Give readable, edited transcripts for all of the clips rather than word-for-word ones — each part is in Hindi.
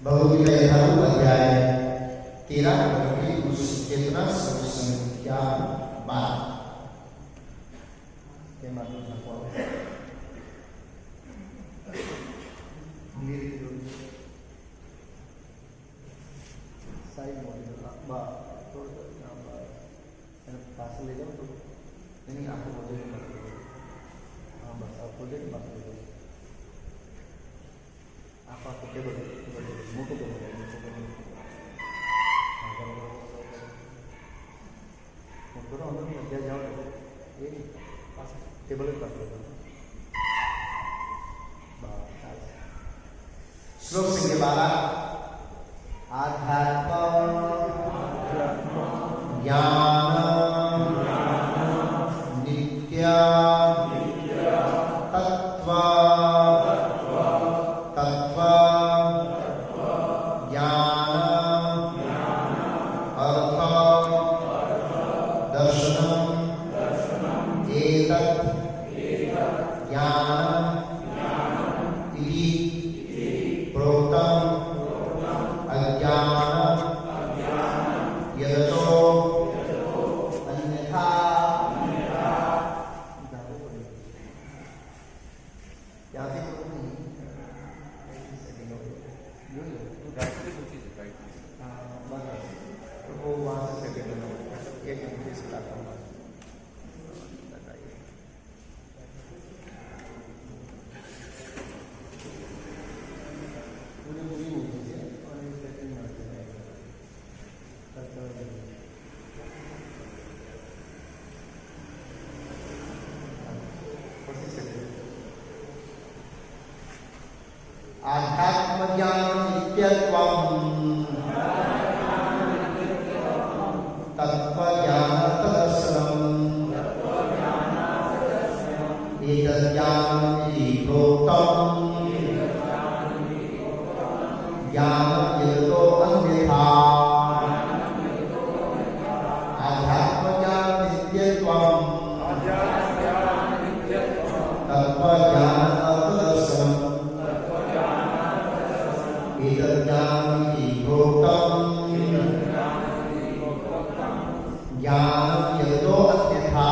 भगवद्गीता 11वां अध्याय 13 की उस चेतना संख्या 12 के माध्यम से साइड मॉडल बा तो पास ले जाओ तो नहीं आपको प्रोजेक्ट मत करो। हाँ बस आप प्रोजेक्ट मत करो। आप टेबल मोटो करो अंदर में अध्याय जाओ ये पास टेबल पर कर दो। श्लोक संख्या 12 आध्यात्म ज्ञान नित्य तत्व तत्व ज्ञान अर्थ दर्शन एतत् ज्ञान इति प्रोक्तम् अज्ञान यतो अन्यथा वो वहाँ से सेकंड एक घंटे से लाता हूँ आध्यात्म ज्ञान नित्यत्वम् तत्व ज्ञान तदर्शनम् एतद् ज्ञानम् इति प्रोक्तम् ज्ञानं यतो अन्यथा आध्यात्म ज्ञान नित्यत्वम् तत्व ज्ञान तदर्शनम् एतद् ज्ञानम् इति प्रोक्तम् ज्ञानं यतो अन्यथा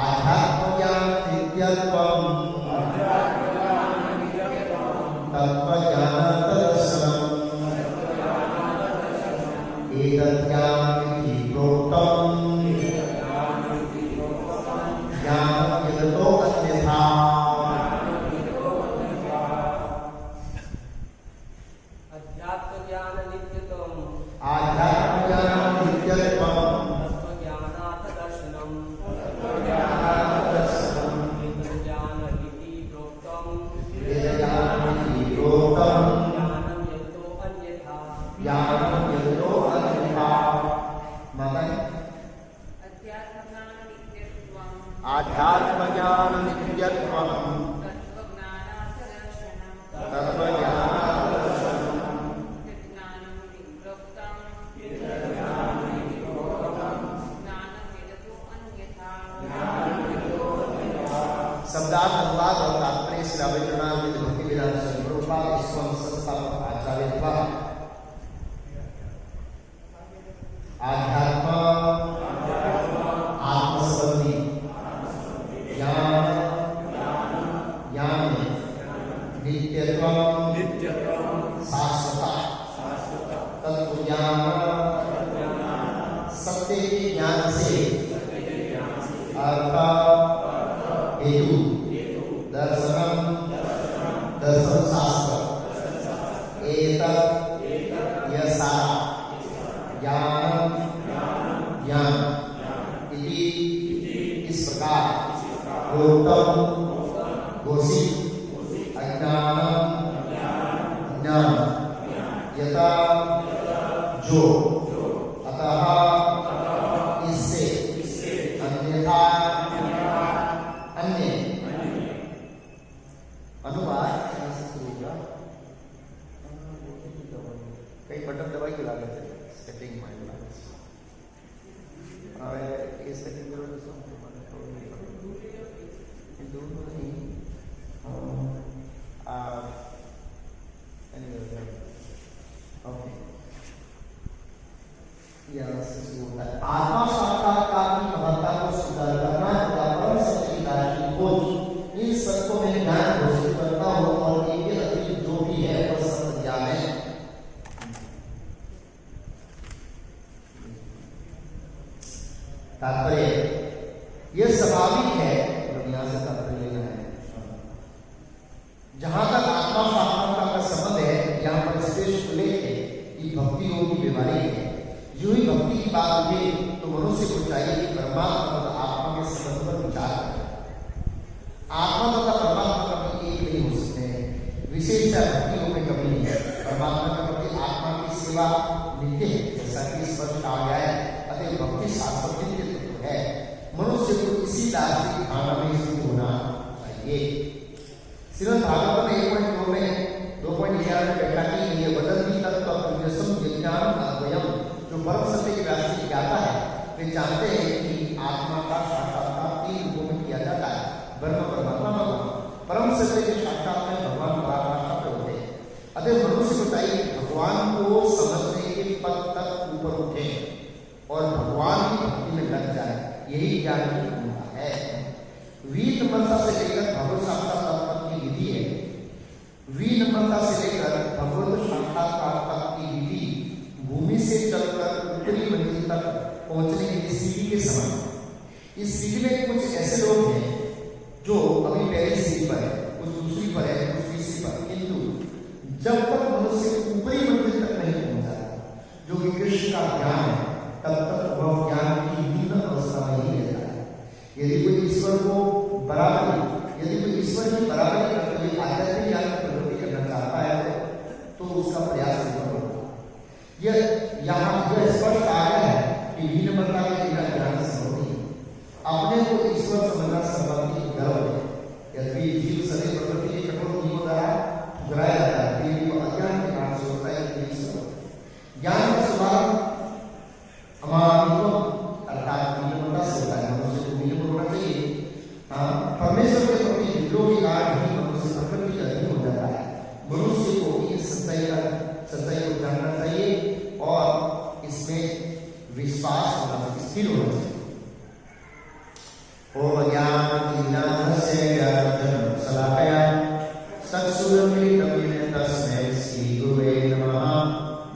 आध्यात्म ज्ञान नित्यत्वम् तत्व ज्ञान तदर्शनम् एतद् ज्ञानम् इति प्रोक्तम् ज्ञानं यतो अन्यथा अध्यात्म ज्ञान नित्यत्वम् आध्यात्म ज्ञान नित्यत्वम् तत्व ज्ञानात् दर्शनम् एतद् ज्ञानम् इति प्रोक्तम् ज्ञानं यतो अन्यथा आध्यात्म ज्ञान नित्यत्वम् तत्व ज्ञानात् दर्शनम् शब्दार्थ अनुवाद और तात्पर्य श्री रविन्द्रनाथ भक्ति विधान स्वरूपा विश्वम संस्थापक आचार्य द्वारा आध्यात्म आत्मसंबंधी ज्ञान ज्ञान नित्यत्व शाश्वता तत्व ज्ञान सत्य के ज्ञान से अर्थ हेतु दर्शन दर्शन शास्त्र एतत् यह सारा ज्ञान ज्ञान इति इस प्रकार प्रोक्तम् घोषित अज्ञानम् ज्ञान यथा जो अतः इससे अन्यथा अन्य अनुवाद यहाँ से शुरू होगा। कई बटन दबाई के लागत है सेटिंग में ये सेटिंग करो तो दोनों नहीं व्यवहारिक है। यूं ही भक्ति की बात उठे तो मनुष्य को चाहिए कि परमात्मा तथा आत्मा के संबंध पर विचार करें। आत्मा तथा परमात्मा कभी एक नहीं हो सकते हैं। विशेषता भक्तियों में कभी नहीं है। परमात्मा का प्रति आत्मा की सेवा नित्य है, जैसा कि स्पष्ट कहा गया है। अतः भक्ति शाश्वत नित्य तत्व है। मनुष्य को इसी दार्शनिक भावना में स्थित होना चाहिए। श्रीमद् भागवत में 1.2 में 2.11 में व्याख्या की गई है। वदन्ति तत्व पुण्यसम विज्ञान अद्वयम। जो परम सत्य की राशि ज्ञाता है वे जानते हैं कि आत्मा का साक्षात्कार 3 रूपों में किया जाता है। ब्रह्म, परमात्मा, भगवान। परम सत्य के साक्षात में भगवान पराकाष्ठा पे होते हैं। अतः मनुष्य को चाहिए भगवान को समझने के पद तक ऊपर उठे और भगवान की भक्ति में लग जाए। यही ज्ञान की भूमिका है। वीर नम्रता से लेकर भगवत साक्षात्कार तक की विधि है। वीर नम्रता से लेकर भगवत साक्षात्कार तक की विधि भूमि से चलकर ऊपरी मंजिल तक पहुंचने के लिए सीढ़ी के समान। इस सीढ़ी में कुछ ऐसे लोग हैं जो अभी पहली सीढ़ी पर है, कुछ दूसरी पर है, कुछ तीसरी पर, किंतु जब तक मनुष्य ऊपरी मंजिल तक नहीं पहुंचा जो कि कृष्ण का ज्ञान है, तब तक वह ज्ञान की निम्न अवस्था में ही रहता है। यदि कोई ईश्वर की बराबरी करते हुए आध्यात्मिक ज्ञान की प्रवृत्ति करना चाहता है तो उसका प्रयास विफल होगा। यह स्पष्ट आ गया है कि विनम्रता के बिना ज्ञान संभव नहीं। अपने को ईश्वर समझना संबंधी गर्व है। यदि जीव शरीर प्रकृति के कठोर नियमों द्वारा ठुकराया जाता है, फिर भी वो अज्ञान के कारण से होता है कि ईश्वर। ज्ञान का शुभारंभ अर्थात विनम्रता से होता है। मनुष्य को विनम्र होना चाहिए। परमेश्वर के प्रति विद्रोह के कारण ही मनुष्य प्रकृति का अधीन हो जाता है। मनुष्य को इस सच्चाई को जानना चाहिए और इसमें विश्वास होना चाहिए, स्थिर होना चाहिए। ओम ज्ञानाञ्जनस्य शलाकया चक्षुरुन्मीलितं येन तस्मै श्री गुरुवे नमः।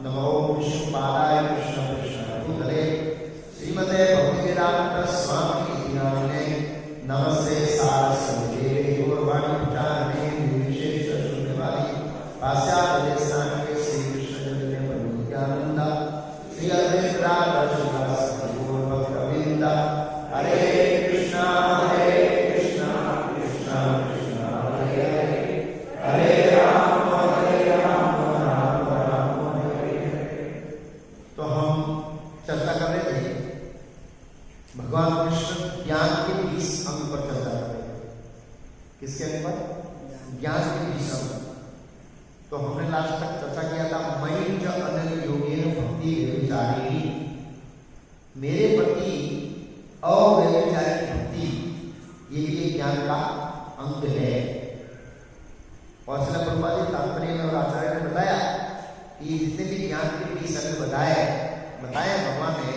नमो विष्णुपादाय कृष्णपृष्ठभूतले श्रीमते भक्तिवेदान्त स्वामी इति नामिने नमस्ते सारस्वते गौरवाणी प्रचारणे निर्विशेष शून्यवादी पाश्चात्य श्री कृष्ण चैतन्य प्रभु नित्यानंद श्री अद्वैत राधा श्रीवास गोविंद हरे कृष्णा कृष्णा कृष्णा हरे हरे हरे राम राम राम हरे हरे। तो हम चर्चा कर रहे थे भगवान कृष्ण ज्ञान के 20 अंग पर चर्चा कर रहे थे। किसके अंग पर? ज्ञान के 20 अंग। तो हमने लास्ट तक चर्चा किया था मयि च अनन्य योगेन भक्ति व्यभिचारिणी। मेरे प्रति अव्यभिचारिणी भक्ति, ये भी एक ज्ञान का अंग है। और श्रील प्रभुपाद जी तात्पर्य में और आचार्य ने बताया कि जितने भी ज्ञान के 20 अंग बताए भगवान ने,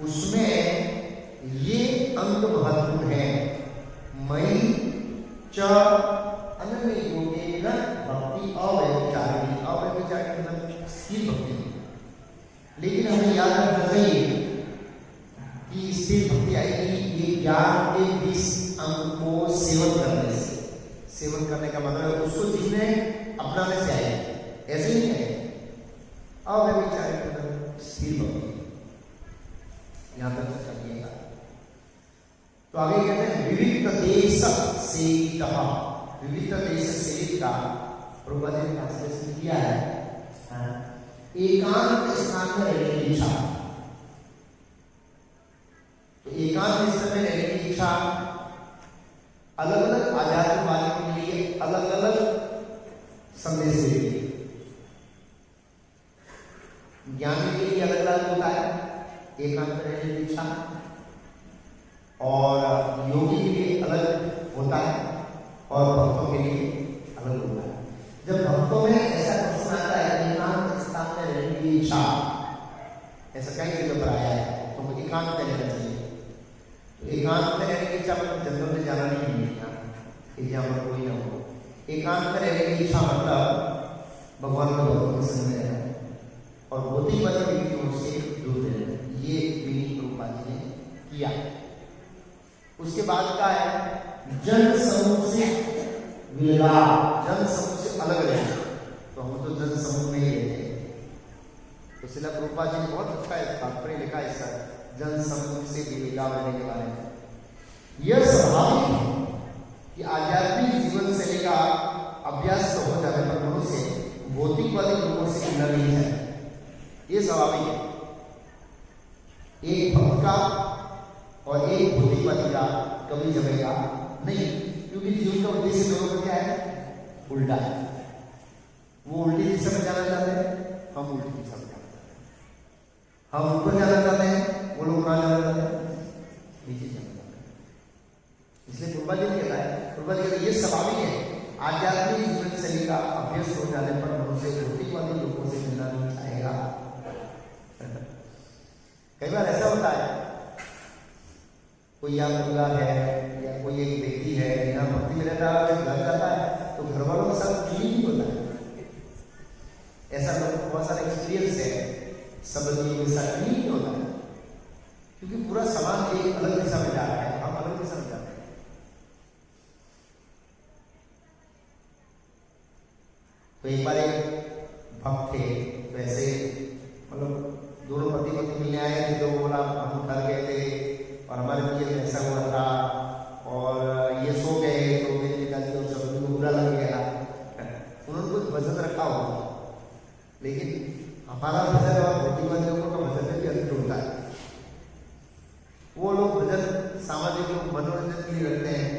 उसमें ये अंग महत्वपूर्ण है। मयि च अनन्य योगेन भक्ति अव्यभिचारिणी। अव्यभिचारिणी मतलब स्थिर भक्ति। लेकिन हमें याद रखना चाहिए कि स्थिर भक्ति आएगी ये ज्ञान के 20 अंग को सेवन करने से। सेवन करने का मतलब उसको जीने अपनाने से आएगी, ऐसे ही है। अव्यभिचारिणी मतलब स्थिर भक्ति। यहां तक चर्चा किया। तो आगे कहते हैं विविध देश सेवित। विविध देश सेवित का प्रभुपाद जी ने ट्रांसलेशन किया है एकांत स्थान में रहने की इच्छा। तो एकांत स्थान में रहने की इच्छा अलग अलग आध्यात्मिक वालों के लिए अलग अलग संदेश देती है। ज्ञानी के लिए अलग अलग होता है एकांत में रहने की इच्छा, और योगी के लिए अलग होता है और भक्तों के लिए अलग होता है। जब भक्तों में ऐसा प्रश्न आता है एकांत स्थान में रहने की इच्छा, ऐसा कई जगह पर आया है, तो एकांत में रहना चाहिए। तो एकांत में रहने की इच्छा मतलब जंगल में जाना नहीं है कि जहाँ पर कोई ना हो। एकांत में रहने की इच्छा मतलब भगवान के भक्तों के संग रहना और भौतिक व्यक्तियों से दूर रहना। ये विनी प्रभुपाद जी ने किया। उसके बाद का है जन समूह से विराग। जन समूह से अलग रहना। तो हम तो जन समूह में ही रहते हैं। तो तो श्रील प्रभुपाद जी ने बहुत अच्छा तात्पर्य लिखा है इसका, जन सम्मुख से विवेका बनने के बारे में। यह स्वाभाविक है कि आध्यात्मिक जीवन शैली का अभ्यास तो हो जाने पर मनुष्य भौतिकवादी लोगों से मिलना नहीं है। ये स्वाभाविक है। एक भक्त का और एक भौतिकवादी का कभी जमेगा नहीं, क्योंकि जीवन का उद्देश्य दोनों का क्या है? उल्टा है। वो उल्टी दिशा में जाना चाहते हैं, हम उल्टी दिशा में जाना चाहते हैं। हम ऊपर जाना चाहते हैं, वो लोग कहाँ जाना चाहते हैं? नीचे जाना चाहते हैं। इसलिए प्रभुपाद जी कहता है, प्रभुपाद जी कहता है ये स्वाभाविक है। आध्यात्मिक जीवन शैली का अभ्यास हो जाने पर मनुष्य भौतिकवादी लोगों से मिलना नहीं चाहेगा। कई बार ऐसा होता है, कोई यहाँ परिवार है या कोई एक व्यक्ति है यहाँ भक्ति में रहता है, घर जाता है तो घर वालों के साथ फील नहीं होता है। ऐसा लोगों को बहुत सारा एक्सपीरियंस है, सब लोगों के साथ फील नहीं होता है, क्योंकि पूरा समाज एक अलग दिशा में जा रहा है, हम अलग दिशा में जा रहे हैं। तो एक बार एक भक्त थे, वैसे मतलब दोनों पति पत्नी मिलने आए थे, तो बोला हम घर गए थे और हमारे लिए ऐसा हुआ था और ये सो गए तो मेरे पिताजी को सब को बुरा लग गया। उन्होंने कुछ भजन रखा होगा, लेकिन हमारा भजन और भौतिकवादी लोगों का भजन में भी अंतर होता है। वो लोग भजन सामाजिक लोग मनोरंजन के लिए रखते हैं,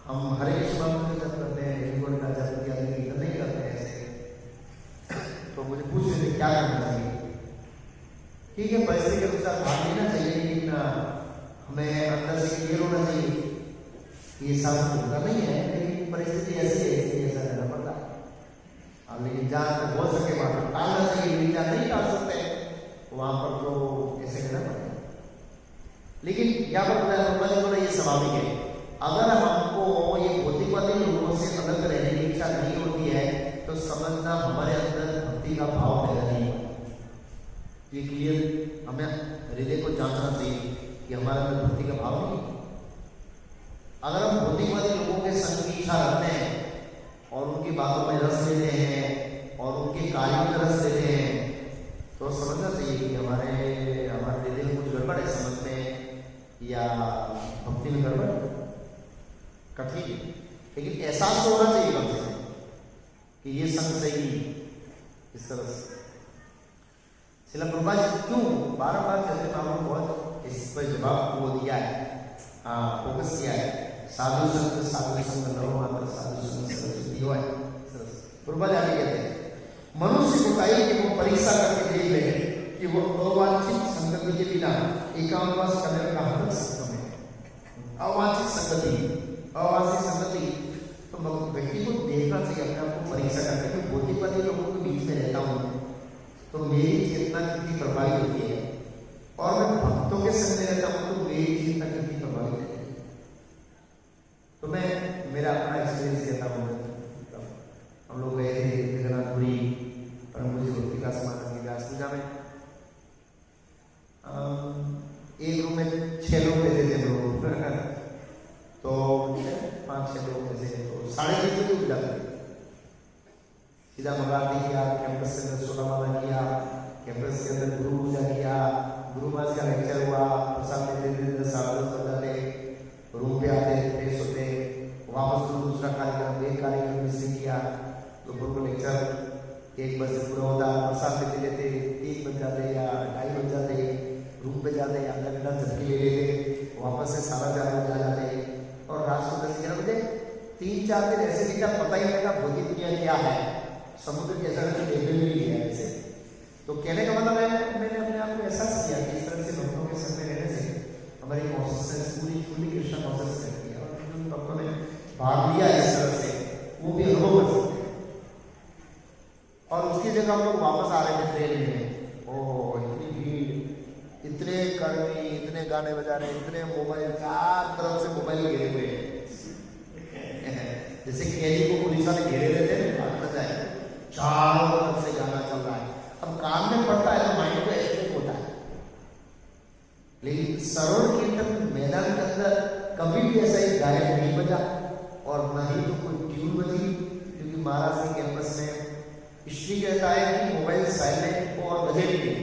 हम हरे कृष्ण मंत्र जप करते हैं, नहीं करते हैं ऐसे। तो मुझे पूछ रहे थे क्या करना चाहिए। ठीक है, परिस्थिति के अनुसार भाग लेना चाहिए, लेकिन हमें अंदर से क्लियर होना चाहिए कि ये सब होता नहीं है, लेकिन परिस्थिति ऐसी है इसलिए ऐसा करना पड़ता है। अब लेकिन जहाँ हो सके वहाँ पर टालना चाहिए, लेकिन जहाँ नहीं टाल सकते वहाँ पर तो ऐसे करना पड़ेगा। लेकिन यहाँ पर ये स्वाभाविक है। अगर हमको ये भौतिकवादी लोगों से अलग रहने की इच्छा नहीं होती है तो समझना हमारे अंदर भक्ति का भाव पैदा नहीं होगा। ये क्लियर, हमें हृदय को जांचना चाहिए कि हमारे अंदर भक्ति का भाव नहीं है। अगर हम भौतिकवादी लोगों के संग की इच्छा रखते हैं और उनकी बातों में रस लेते हैं और उनके कार्यों में रस लेते हैं तो समझना चाहिए कि हमारे हृदय में कुछ गड़बड़ है, समझ में या भक्ति में गड़बड़ कठिन है। लेकिन एहसास तो होना चाहिए कम से कम कि ये संग सही इस तरह से। श्रील प्रभुपाद जी क्यों बार बार चलते मामलों बहुत इस पर जवाब वो दिया है, फोकस किया है। साधु संग लो मात्र साधु संग सरस्वती हो है। प्रभुपाद आगे कहते हैं मनुष्य को चाहिए कि वो परीक्षा करके देख ले कि वो अवांछित संगति के बिना एकांतवास करने का हक सक्षम है। अवांछित संगति तो व्यक्ति को देखना चाहिए, अपने आप को परीक्षा करके मैं भौतिकवादी लोगों के बीच में रहता हूँ तो मेरी चेतना कितनी प्रभावित होती है, और मैं भक्तों के संग में रहता हूँ तो मेरी चेतना कितनी प्रभावित होती है। तो मैं मेरा अपना एक्सपीरियंस कहता हूँ। हम लोग गए थे जगन्नाथपुरी पर मुझे भक्ति का समागम की व्यास पूजा में एक रूम में 6 लोग रहते थे हम लोग तो 5-6 लोग ऐसे तो 6:30 बजे उठ जाते थे। सीधा मंगलारती किया, कैंपस के अंदर सोलामाला किया, कैंपस के अंदर गुरु पूजा किया, गुरु महाराज का लेक्चर हुआ, प्रसाद लेते 10:30 बज जाते, रूम पे आते फ्रेश होते, वापस दूसरा कार्यक्रम एक कार्यक्रम मिस किया, दोपहर को लेक्चर 1 बजे पूरा होता, प्रसाद लेते लेते 3 बज जाते या 2:30 बज जाते, रूम पे जाते आधा घंटा झपकी ले लेते, वापस से 4:30 बजे आ जाते और रात को 10-11 बजे 3-4 दिन ऐसे बीता पता ही नहीं लगा भौतिक दुनिया क्या है, समुद्र कैसा देखने भी नहीं है ऐसे। तो कहने का मतलब है मैंने अपने आप को एहसास किया कि इस तरह से भक्तों के संग में रहने से हमारी कॉन्सियसनेस पूरी कृष्ण कॉन्सियस रहती है, और जिन भक्तों ने भाग लिया इस तरह से वो भी अनुभव कर सकते हैं। और उसकी जगह हम लोग वापस आ रहे थे ट्रेन में, ओह इतनी भीड़, इतने कर्मी, इतने गाने बजा रहे, इतने मोबाइल, 4 तरफ से मोबाइल घेरे हुए हैं जैसे कैदी को पुलिस वाले घेरे रहते हैं, बात बजा है, चारों तरफ से गाना चल रहा है। अब कान में पड़ता है तो माइंड को एस्केप होता है, लेकिन सरल कीर्तन मैदान के अंदर कभी भी ऐसा ही गायक नहीं बजा और न ही तो कोई ट्यून बजी, क्योंकि महाराज के कैंपस में स्ट्री कहता है कि मोबाइल साइलेंट हो और बजे भी नहीं।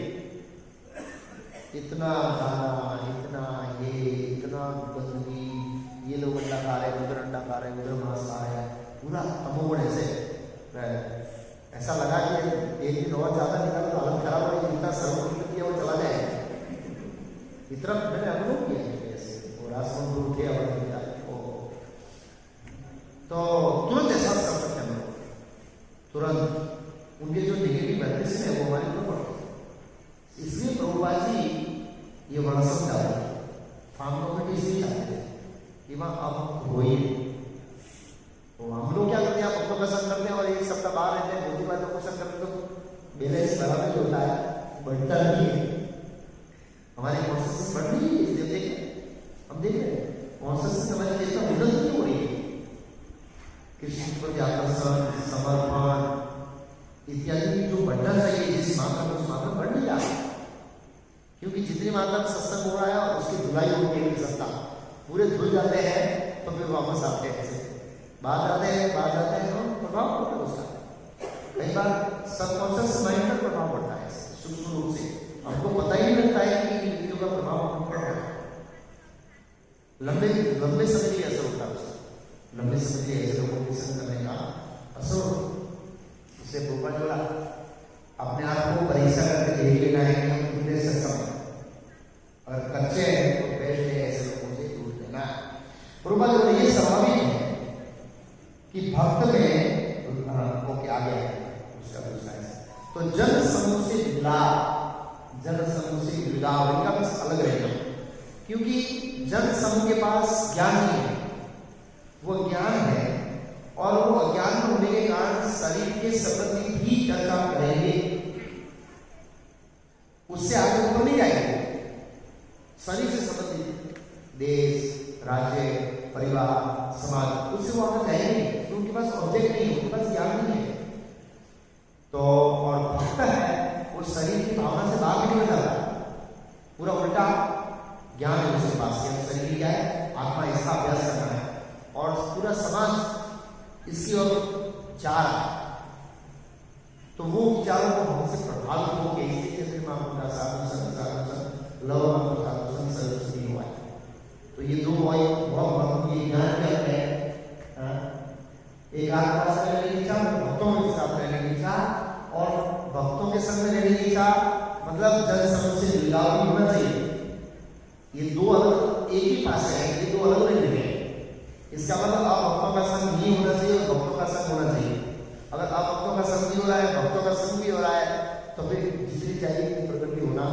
इतना खाना, इतना ये, इतना गंदगी, ये लोग अंडा खा रहे, उधर अंडा खा रहे, उधर मांस खा रहे हैं, पूरा तमोगुण ऐसा लगा कि एक दिन और ज्यादा निकला तो हालत खराब हो, जितना सर्वोत्तम किया वो चला जाए। इतना मैंने अनुभव किया है ऐसे, और आसमान दूर थे तो तुरंत एहसास कर सकते हैं लोग, तुरंत उनके जो नेगेटिव वाइब्रेशन है वो हमारे ऊपर पड़ते हैं। इसलिए प्रभुपाद जी ये बड़ा समझा रहे हैं, फार्म कम्युनिटी इसलिए चाहते हैं कि वहाँ अब होइए। तो हम लोग क्या करते हैं, आप अपना पसंद करते हैं और एक सप्ताह बाहर रहते हैं, मोदी बातों को पसंद करते तो बैलेंस बराबर जो होता है बढ़ता नहीं है, हमारी कॉन्सियसनेस बढ़ रही है। इसलिए देखें, हम देख रहे हैं कॉन्सियसनेस हमारी कितना उन्नति नहीं हो रही है, कृष्ण के प्रति आकर्षण, समर्पण इत्यादि जो बढ़ना चाहिए जिस मात्रा में, उस मात्रा बढ़ नहीं रहा है। क्योंकि जितनी मात्रा में सत्संग हो रहा है उसकी धुलाई हो नहीं सकता, पूरे धुल जाते हैं तो फिर वापस आते हैं, बाहर जाते हैं तो प्रभाव पड़ता है उसका। कई बार सबकॉन्शियस माइंड पर प्रभाव पड़ता है सूक्ष्म रूप से, हमको पता ही नहीं लगता है कि इन नीतियों का प्रभाव हम पड़ रहा है। लंबे समय के लिए असर होता है उसका, लंबे समय के लिए ऐसे लोगों के संग करने का असर। इससे भोपाल जोड़ा अपने आप को परीक्षा करके देख लेना है कि हम कितने सक्षम हैं, अगर कच्चे हैं तो बेस्ट है ऐसे लोगों से दूर रहना। भोपाल जोड़ा ये स्वाभाविक है कि भक्त में ओके आ गया उसका दूसरा है तो जन समूह से मिलाप, जन समूह से मिलाप इनका बस अलग रहेगा, क्योंकि जन समूह के पास ज्ञान नहीं है, वो ज्ञान है और वो अज्ञान होने के कारण शरीर के संबंधी भी चर्चा करेंगे, उससे आगे ऊपर नहीं जाएंगे। शरीर से संबंधित देश, राज्य, परिवार, समाज, उससे वो आगे जाएंगे नहीं, तो उनके पास ऑब्जेक्ट नहीं है, उनके पास ज्ञान नहीं है। तो और भक्त है वो शरीर की भावना से बाहर निकल जाता है, पूरा उल्टा ज्ञान है उसके पास कि शरीर क्या है, आत्मा, इसका अभ्यास करना है और पूरा समाज इसकी ओर जा रहा है। तो वो विचारों को हमसे प्रभावित होकर इसलिए फिर मामला साधु संग लव साधु संग सरस्वती हुआ है। तो ये दो बहुत ये ज्ञान क्या है, एक आत्मा से रहने की इच्छा, भक्तों के साथ रहने की इच्छा, और भक्तों के संग में रहने की इच्छा मतलब जन समूह से जुड़ाव भी होना चाहिए। ये दो अलग एक ही पास है, ये दो अलग नहीं है। इसका मतलब आप भक्तों का संग नहीं होना चाहिए और भक्तों का संग होना चाहिए। अगर आप भक्तों का संग नहीं हो रहा है, भक्तों का संग भी हो रहा है, तो फिर जितनी चाहिए प्रगति होना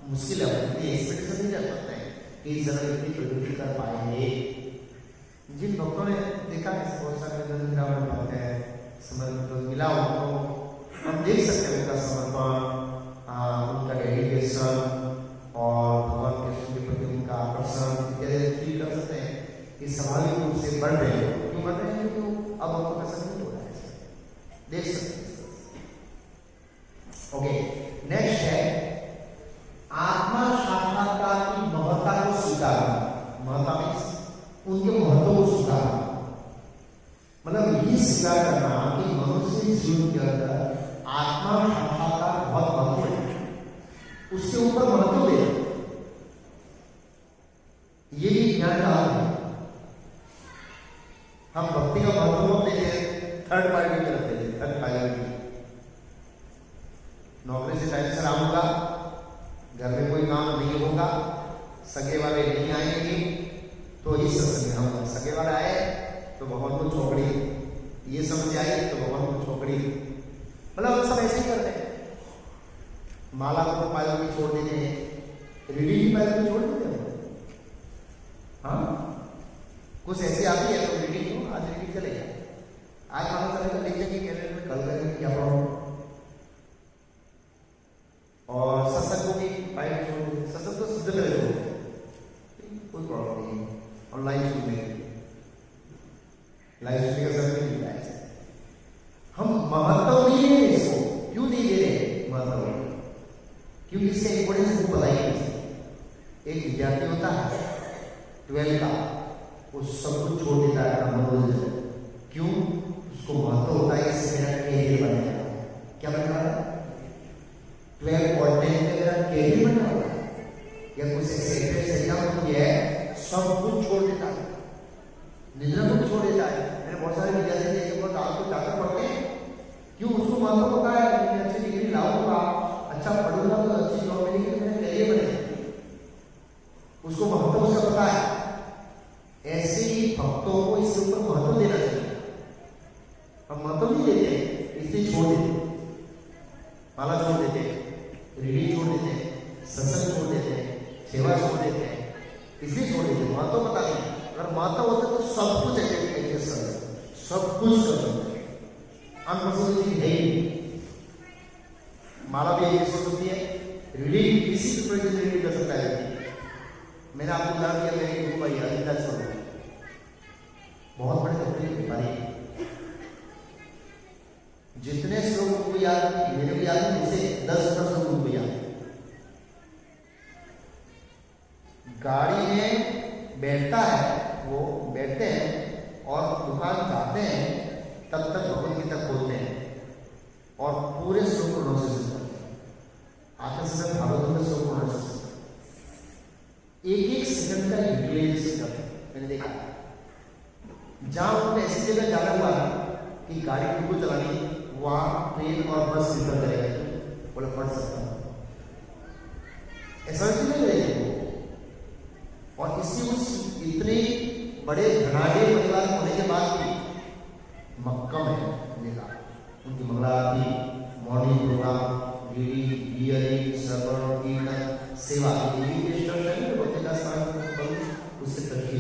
मुश्किल है। इतनी एक्सपेक्टेशन नहीं रख सकते हैं कि इस जगह इतनी प्रगति कर पाएंगे। जिन भक्तों ने देखा है बहुत सारे भक्त है, समर्पण मिला उनको, हम देख सकते हैं उनका समर्पण, उनका डेडिकेशन और भगवान कृष्ण के प्रति उनका आकर्षण फील कर सकते हैं कि स्वाभाविक रूप से बढ़ रहे हैं। क्यों बढ़ रहे हैं? क्योंकि अब आपको पसंद नहीं हो रहा है, देख सकते हैं। ओके, नेक्स्ट है आत्मा साक्षात्कार की महत्ता को स्वीकारना। महत्ता में उनके महत्व को स्वीकारना मतलब ये स्वीकार करना कि मनुष्य जीवन के अंदर आत्मा साक्षात्कार बहुत महत्व है, उसके ऊपर महत्व दे, ये भी ज्ञान का अर्थ है। हम भक्ति का महत्व देते हैं थर्ड पार्टी में रखते हैं, थर्ड पार्टी। नौकरी से टाइम से आऊंगा, घर में कोई काम नहीं होगा, सगे वाले नहीं आएंगे तो इस सत्संग में हम सगे वाले आए तो भगवान को चौकड़ी, ये समझ आई तो भगवान को चौकड़ी, मतलब सब ऐसे ही करते हैं। माला को पायलों में छोड़ देते हैं, रीडिंग की पायलों में छोड़ देते हैं। हाँ, कुछ ऐसे आती है तो रीडिंग को आज रीडिंग चलेगा, आज माला चलेगा, लिख देंगे कैलेंडर में, कल करेंगे क्या प्रॉब्लम। और सत्संग को भी पायल छोड़ देते, सत्संग तो शुद्ध करे छोड़ देते, कोई प्रॉब्लम नहीं, ऑनलाइन सुनने लाइव सुनने का समय नहीं मिलता है। हम महत्व नहीं है इसको, क्यों नहीं दे रहे महत्व? क्योंकि इसका इंपोर्टेंस को पता ही नहीं। एक विद्यार्थी होता है 12 का, वो सब कुछ छोड़ देता है मनोरंजन, क्यों? उसको महत्व होता है इससे मेरा कैरियर बन जाएगा। क्या बन रहा है? 12 और 10 में मेरा कैरियर बनने वाला है, पता है, ऐसे ही भक्तों को इसके ऊपर महत्व देना चाहिए। हम महत्व नहीं देते, इसलिए छोड़ देते, माला छोड़ देते, रीढ़ी छोड़ देते, सत्संग छोड़ देते, सेवा छोड़ देते हैं, इसलिए छोड़ देते। महत्व पता नहीं, अगर महत्व होता तो सब कुछ एडजस्ट कर सकते, सब कुछ कर सकते। अनपसंद चीज है ही, माला भी एक हो सकती है, रीडिंग किसी भी प्रकार से रीडिंग कर सकता है। मैंने आपको उदाहरण दिया, मेरे गुरु भाई हरिदास स्वामी बहुत बड़े कपड़े के व्यापारी, जितने श्लोक उनको याद, मेरे को याद है, उसे 10 श्लोक उनको याद। गाड़ी में बैठता है, वो बैठते हैं और दुकान जाते हैं, तब तक भगवत गीता खोलते हैं और पूरे श्लोक प्रोनाउंसिएशन करते हैं। आते समय भागवत में श्लोक प्रोनाउंसिएशन एक सेकंड का यूटिलाइजेशन करते हैं। मैंने देखा जहां उनको ऐसी जगह जाना हुआ कि गाड़ी उनको चलानी, वहां ट्रेन और बस प्रिफर करेगा, बोले पढ़ सकता हूं, ऐसा नहीं रहेगा। और इसलिए उस इतने बड़े धनाढ़ परिवार होने के बाद भी मक्कम है देखा, उनकी मंगला आरती, मॉर्निंग प्रोग्राम, रीडिंग, हियरिंग, श्रवण, कीर्तन, सेवा, उससे करके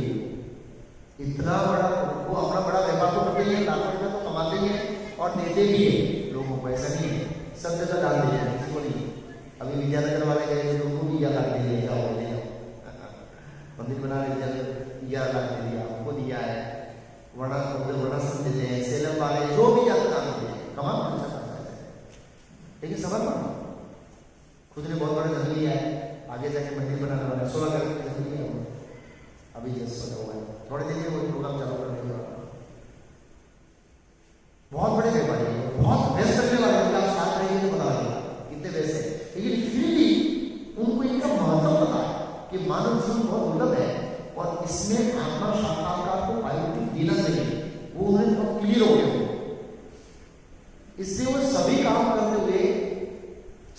इतना बड़ा, वो अपना बड़ा व्यापार तो करते ही है, लाखों रुपये तो कमाते ही है और देते भी है लोगों को, ऐसा नहीं है सब जगह डाल देते हैं, किसी को नहीं। अभी विद्यानगर वाले गए थे, लोगों को भी याद दे दिया, जाओ ले जाओ, मंदिर बना रहे, 11 लाख दे दिया, हमको दिया है, वर्णाश्रम देते हैं, सेलम वाले जो भी जाते काम देते हैं, कमा अच्छा करता है। लेकिन समर्पण, खुद ने बहुत बड़ा जमीन लिया है, आगे जाके मंदिर बनाने वाला 16 करोड़ की जमीन लिया, अभी जस्ट सोचा हुआ है, थोड़े दिन में वो प्रोग्राम चालू कर देगा। बहुत बड़े व्यापारी है, बहुत व्यस्त करने वाले, आप साथ रहेंगे तो पता लगेगा कितने व्यस्त है, लेकिन फिर भी उनको इनका महत्व पता है कि मानव जीवन बहुत दुर्लभ है और इसमें आत्मा साक्षात्कार को प्रायोरिटी देना चाहिए, वो उन्हें बहुत क्लियर हो गया। इसलिए वो सभी काम करते हुए,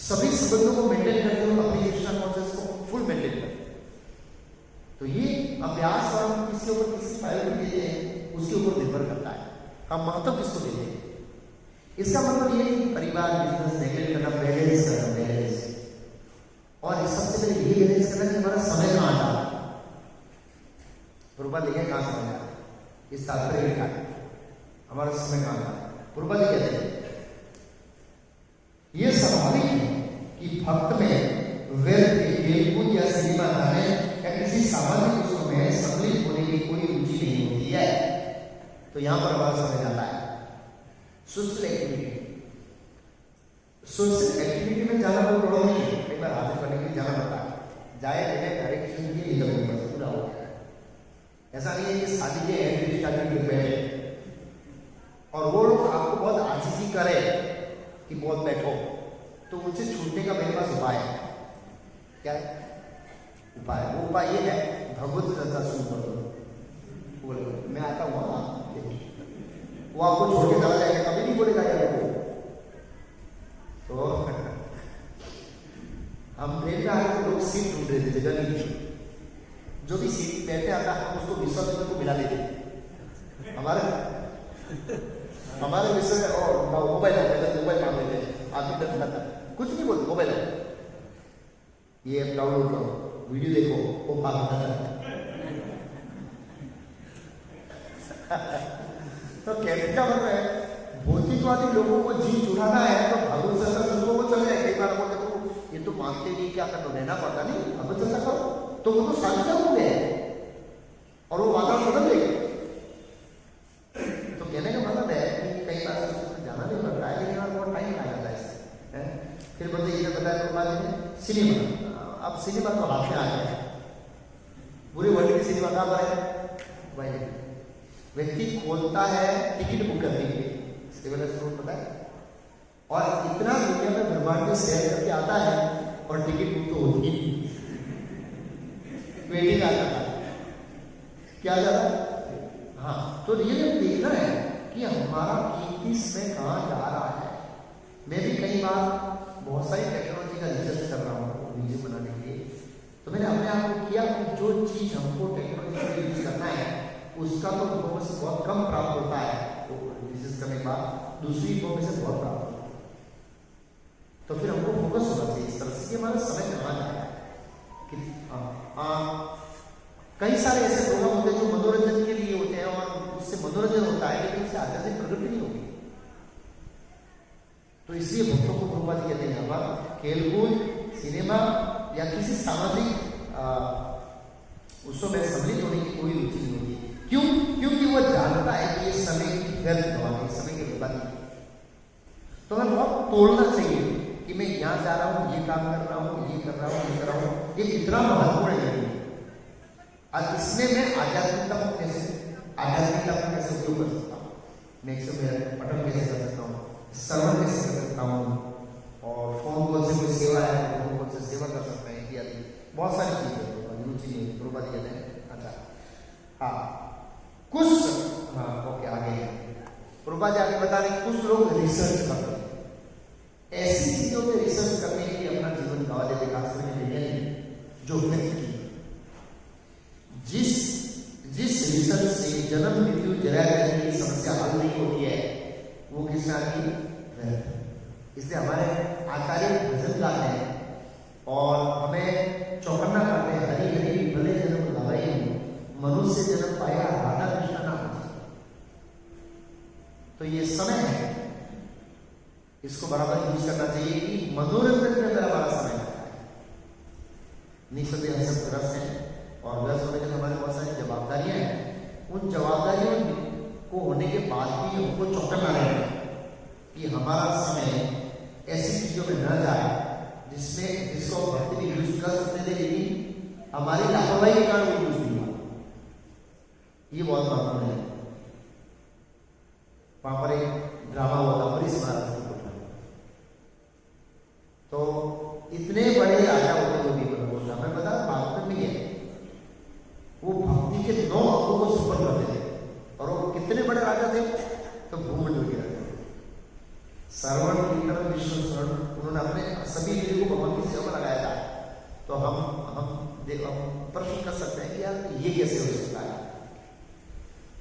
सभी संबंधों को मेंटेन करते हुए अपनी कृष्णा कॉन्शियस को फुल मेंटेन करते हैं। तो ये अभ्यास और हम किसके ऊपर किसकी प्रायोरिटी देते हैं उसके ऊपर निर्भर करता है, हम महत्व किसको देते हैं। इसका मतलब ये कि परिवार, बिजनेस नेगलेक्ट करना, बैलेंस करना, बैलेंस, और सबसे पहले ये बैलेंस करना कि हमारा समय कहाँ जा रहा है, प्रभुपाद लिखे कहाँ समय जा रहा है, इस तात्पर्य लिखा है हमारा समय कहाँ जा रहा है। प्रभुपाद कहते हैं ये स्वाभाविक है कि भक्त में व्यर्थ खेलकूद या सिनेमा खाने या किसी सामान्य विषयों में सम्मिलित होने की कोई रुचि नहीं होती है। तो यहां पर हमारा समय जाता है सोशल एक्टिविटी। सोशल एक्टिविटी में जाना कोई प्रॉब्लम नहीं है, कई बार हाजिर करने के लिए जाना पड़ता है, जाए पहले डायरेक्शन के लिए निकल पूरा हो गया। ऐसा नहीं है कि शादी के एंट्री स्टार्टिंग में बैठे और वो लोग आपको बहुत आजीजी करे कि बहुत बैठो, तो उनसे छूटने का मेरे पास उपाय है। क्या है उपाय? वो उपाय ये है, भगवत श्रद्धा शुरू कर दो। बोले मैं आता हूँ, वो आपको छोड़ के चला जाएगा, कभी नहीं बोलेगा यार वो। तो हम ट्रेन में आए तो लोग सीट ढूंढ रहे थे, जगह नहीं थी, जो भी सीट बैठे आता हम उसको विश्वास को मिला देते। हमारे विषय और मोबाइल मांग लेते हैं, आदमी डर था, कुछ नहीं बोलते, मोबाइल ये ऐप डाउनलोड करो, वीडियो देखो, वो भागता है। तो कहने का मतलब है भौतिकवादी लोगों को जी चुराना है तो भगवत चर्चा लोगों को चले। कई बार वो देखो ये तो मानते नहीं, क्या करना, रहना पड़ता नहीं, भगवत चर्चा करो, तो वो तो साझा हो गए और वो वातावरण बदल देगा। तो कहने का मतलब है कि कई बार जाना नहीं पड़ता है, लेकिन बहुत टाइम आ जाता है इससे। फिर बोलते ये बताया तो बाद में सिनेमा, अब सिनेमा तो हाथ में आ गया, पूरे वर्ल्ड की सिनेमा कहाँ पर है भाई? व्यक्ति खोलता है टिकट बुक करने के लिए, इसके वजह से पता है, और इतना दुनिया में ब्रह्मांड में शेयर करके आता है और टिकट बुक तो होती ही वेटिंग आ जाता है, क्या जाता है? हाँ, तो ये देखना है कि हमारा कीमती समय कहाँ जा रहा है। मैं भी कई बार बहुत सारी टेक्नोलॉजी का रिसर्च कर रहा हूँ वीडियो बनाने के लिए, तो मैंने अपने आप को किया कि जो चीज हमको टेक्नोलॉजी में यूज करना है उसका तो परफॉर्मेंस बहुत कम प्राप्त होता है, विशेष करने के बाद दूसरी फॉर्म से बहुत प्राप्त होता है। तो फिर हमको फोकस होना चाहिए इस तरह से कि हमारा समय चला जाए कि कई सारे ऐसे प्रोग्राम होते हैं जो मनोरंजन के लिए होते हैं और उससे मनोरंजन होता है लेकिन उससे आध्यात्मिक प्रगति नहीं होगी। तो इसलिए भक्तों को प्रभुपाद जी कहते हैं यहाँ खेलकूद, सिनेमा या किसी सामाजिक उसमें में सम्मिलित होने की कोई रुचि नहीं होती। क्यों? क्योंकि वह जानता है कि ये समय की व्यर्थ गवानी, समय की बर्बादी। तो हमें बहुत तोड़ना चाहिए कि मैं यहाँ जा रहा हूँ, ये काम कर रहा हूँ, ये कर रहा हूँ, ये कर रहा हूँ, ये कितना महत्वपूर्ण है। और इसमें मैं आध्यात्मिकता को कैसे उपयोग कर सकता हूँ, मैं पठन कैसे कर सकता हूँ, श्रवण कैसे कर सकता हूँ, और फोन कॉल से कोई सेवा है तो फोन कॉल से सेवा कर सकता है इत्यादि बहुत सारी चीजें रुचि प्रभुपाद कहते हैं। अच्छा हाँ कुछ हाँ ओके आगे प्रभुपाद आगे बता रहे कुछ लोग रिसर्च करते हैं, ऐसी चीजों पे रिसर्च करने के लिए अपना जीवन गवा देते, खास करके जो व्यक्ति जिस रिसर्च से जन्म मृत्यु जरा की समस्या हल नहीं होती है वो किसका की। इसलिए हमारे आचार्य भजन गाते हैं और हमें चौकन्ना करते हैं, हरी हरी भले जन्म गवाई मनुष्य जन्म पाया राधा कृष्ण नाम। तो ये समय है, इसको बराबर यूज करना चाहिए कि मनोरंजन में मेरा बड़ा समय लगता है। निसंदेह हम सब ग्रस्त हैं और ग्रस्त होने के हमारे बहुत सारी जवाबदारियां हैं। उन जवाबदारियों को होने के बाद भी हमको चौकन्ना रहना है कि हमारा समय ऐसी चीजों में न जाए जिसको भक्ति में यूज कर सकते थे लेकिन हमारी लापरवाही के कारण वो यूज नहीं हुआ। ये बहुत महत्वपूर्ण है। वहां पर एक ड्रामा हुआ था हरीश महाराज का, तो इतने बड़े राजा होते हुए भी हमें पता भागवत में है वो भक्ति के 9 अंगों को संपन्न करते थे और वो कितने बड़े राजा थे तो भूमंडल के राजा, श्रवण कीर्तन विष्णु स्मरण, उन्होंने अपने सभी इंद्रियों को भगवान की सेवा में लगाया था। तो हम प्रश्न कर सकते हैं कि यार ये कैसे हो सकता है।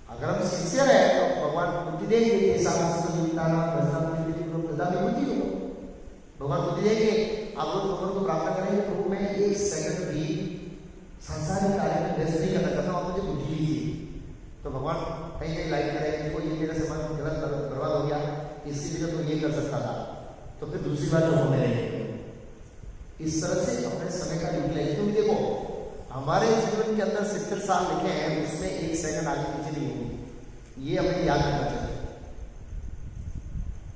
अगर हम सिंसियर है तो भगवान बुद्धि देंगे, भगवान बुद्धि देंगे, आप लोग भगवान को प्रार्थना करेंगे तो वो मैं 1 सेकंड भी संसारिक कार्य में व्यस्त नहीं करना चाहता और मुझे बुद्धि लीजिए। तो भगवान कहीं कहीं लाइक करेंगे, देखो ये मेरा समाज गलत बर्बाद हो गया, इसकी जगह तो ये कर सकता था, तो फिर दूसरी बार जो होने लगे। इस तरह से अपने समय का यूटिलाइज, क्योंकि देखो हमारे जीवन के अंदर 70 साल लिखे हैं, उसमें 1 सेकंड आगे पीछे नहीं होगी। ये हमें याद रखना चाहिए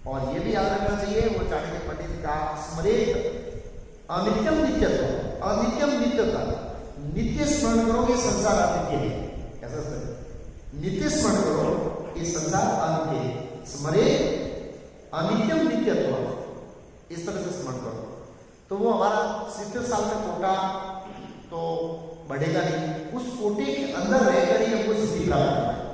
और ये भी याद रखना चाहिए वो चाणक्य पंडित का स्मृत अनित्यम नित्यत्व, अनित्यम नित्यता, नित्य स्मरण करोगे संसार अनित्य है। कैसा सर नित्य स्मरण करो ये संसार अनित्य है, स्मरे अनित्यम नित्यत्व, इस तरह से स्मरण करो तो वो हमारा 70 साल का कोटा तो बढ़ेगा नहीं, उस कोटे के अंदर रहकर ही हमको सिद्धि प्राप्त करना है।